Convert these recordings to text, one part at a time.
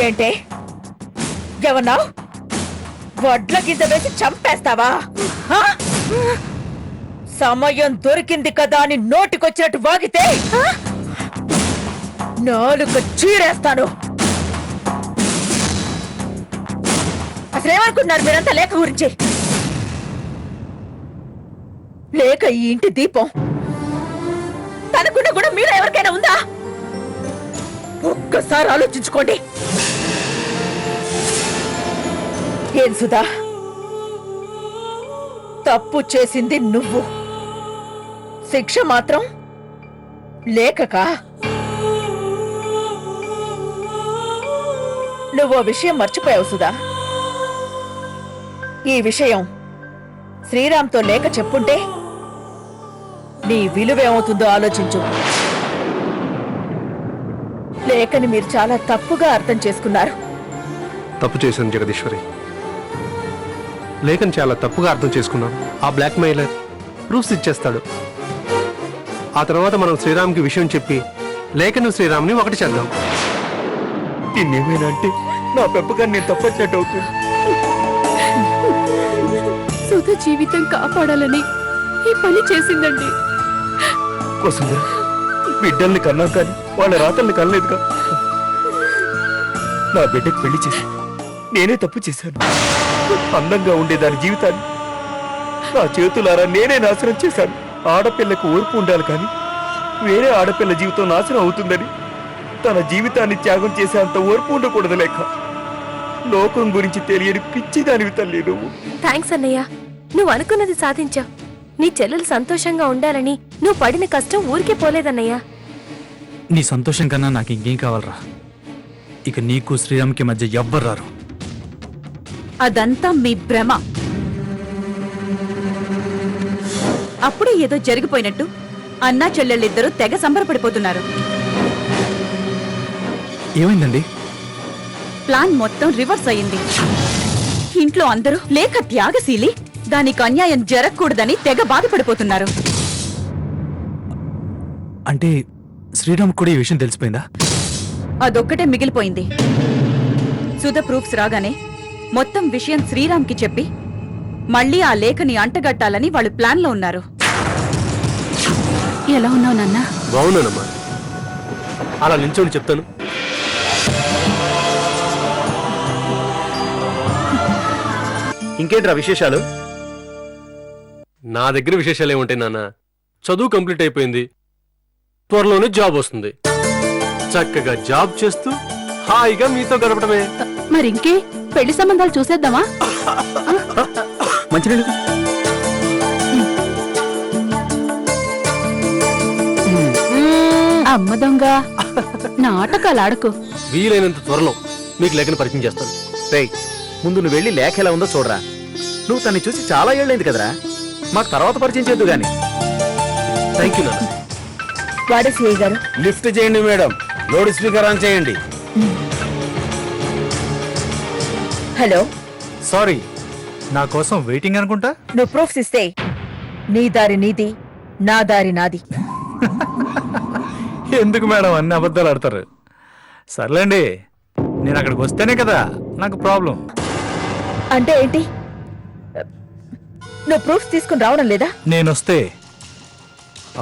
ఏంటే ఏమన్నా వడ్ల గింజ వేసి చంపేస్తావా? సమయం దొరికింది కదా అని నోటికొచ్చినట్టు వాగితే నాలుగు చీరేస్తాను. అసలేమనుకున్నారు మీరంతా లేఖ గురించి? లేక ఈ ఇంటి దీపం తనకుండా కూడా మీరు ఎవరికైనా ఉందా? ఒక్కసారి ఆలోచించుకోండి. ఏం సుధా, తప్పు చేసింది నువ్వు, శిక్ష మాత్రం లేఖకా? నువ్వో విషయం మర్చిపోయావు సుధా. ఈ విషయం శ్రీరామ్తో లేఖ చెప్పుంటే నీ విలువేమవుతుందో ఆలోచించు. లేఖని మీరు చాలా తప్పుగా అర్థం చేసుకున్నారు. తప్పు చేశాను జగదీశ్వరి, లేఖని చాలా తప్పుగా అర్థం చేసుకున్నాను. ఆ బ్లాక్ మెయిలర్ ప్రూఫ్స్ ఇచ్చేస్తాడు. ఆ తర్వాత మనం శ్రీరామ్కి విషయం చెప్పి లేఖను శ్రీరామ్ని ఒకటి చేద్దాం. దీన్నేమైనా అంటే నా పెంపకాన్ని నేను తప్పట్టు అవుతుంది. సుధ జీవితం కాపాడాలని ఈ పని చేసిందండి. వసుంధర, బిడ్డల్ని కన్నాం కానీ వాళ్ళ రాతల్ని కనలేదుగా. నా బిడ్డకు పెళ్లి చేసి నేనే తప్పు చేశాను. అందంగా ఉండే దాని జీవితాన్ని నా చేతులారా నేనే నాశనం చేశాను. ఆడపిల్లకు ఓర్పు ఉండాలి కానీ వేరే ఆడపిల్ల జీవితం నాశనం అవుతుందని తన జీవితాన్ని త్యాగం చేసే అంత ఓర్పు ఉండకూడదు లేక. లోకం గురించి తెలియని పిచ్చిదానివి తల్లి నువ్వు. థ్యాంక్స్ అన్నయ్య, నువ్వు అనుకున్నది సాధించావు. నీ చెల్లెలు సంతోషంగా ఉండాలని నువ్వు పడిన కష్టం ఊరికే పోలేదన్నయ్యా. నీ సంతోషం కన్నా నాకు ఇంకేం కావాలరా? ఇక నీకు శ్రీరామ్కి మధ్య ఎవ్వరు రారు. అదంతా మీ భ్రమ. అప్పుడే ఏదో జరిగిపోయినట్టు అన్నా చెల్లెళ్ళిద్దరూ తెగ సంబరపడిపోతున్నారు. ఏమైందండి? ప్లాన్ మొత్తం రివర్స్ అయింది. ఇంట్లో అందరూ లేక త్యాగశీలి, దానికి అన్యాయం జరగకూడదని తెగ బాధపడిపోతున్నారు. అంటే శ్రీరామ్ కూడా ఈ విషయం తెలిసిపోయిందా? అదొక్కటే మిగిలిపోయింది. సుధ ప్రూఫ్స్ రాగానే మొత్తం విషయం శ్రీరామ్కి చెప్పి మళ్ళీ ఆ లేఖని అంటగట్టాలని వాళ్ళు ప్లాన్లో ఉన్నారు. ఎలా ఉన్నావు నాన్న? బాగున్నానమ్మా, అలా నిల్చోని చెప్తాను. ఇంకేంట్రా విశేషాలు? నా దగ్గర విశేషాలు ఏముంటాయి నాన్న? చదువు కంప్లీట్ అయిపోయింది, త్వరలోనే జాబ్ వస్తుంది. చక్కగా జాబ్ చేస్తూ హాయిగా మీతో గడపడమే. మరింకే పెళ్లి సంబంధాలు చూసేద్దామా? మంచినీళ్ళు. అమ్మ దొంగ, నాటకాలు ఆడకు. వీలైనంత త్వరలో మీకు లేఖను పరిచయం చేస్తాను. రేయ్, ముందు నువ్వు వెళ్ళి లేఖ ఎలా ఉందో చూడరా. నువ్వు తన్ని చూసి చాలా ఏళ్ళైంది కదరా, మాకు తర్వాత పరిచయం చేద్దు గాని. థ్యాంక్ యూ నాన్న. వాడే సిఐ గారు. లిఫ్ట్ చేయండి మేడం, లోడ్ స్పీకర్ ఆన్ చేయండి. హలో, సారీ, నా కోసం వెయిటింగ్ అనుకుంటా. నువ్వు ప్రూఫ్స్ ఇస్తే నీ దారి నీది, నా దారి నాది. ఎందుకు మేడం అన్ని అబద్ధాలు ఆడతారు? సర్లేండి, నేను అక్కడికి వస్తేనే కదా నాకు ప్రాబ్లం. అంటే ఏంటి? నువ్వు ప్రూఫ్స్ తీసుకుని రావడం లేదా? నేనొస్తే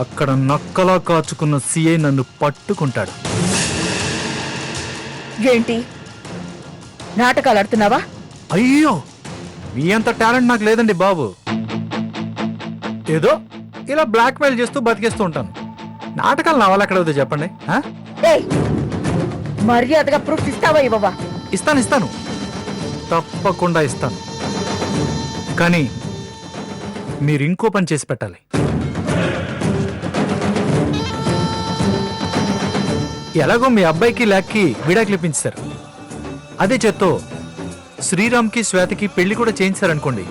అక్కడ నక్కలా కాచుకున్న సిఐ నన్ను పట్టుకుంటాడు. ఏంటి నాటకాలు ఆడుతున్నావా? అయ్యో, మీ అంత టాలెంట్ నాకు లేదండి బాబు. ఏదో ఇలా బ్లాక్మెయిల్ చేస్తూ బతికేస్తూ ఉంటాను. నాటకాలు నా వల్ల ఎక్కడ అవుతాయి చెప్పండి? ఏయ్, మర్యాదగా ప్రూఫ్స్ ఇస్తావా ఇవ్వవా? ఇస్తాను, తప్పకుండా ఇస్తాను. కానీ మీరు ఇంకో పని చేసి పెట్టాలి. ఎలాగో మీ అబ్బాయికి లేక్కి విడాకులు ఇప్పించారు, అదే చేత్తో శ్రీరామ్కి శ్వేతకి పెళ్లి కూడా చేయించారనుకోండి,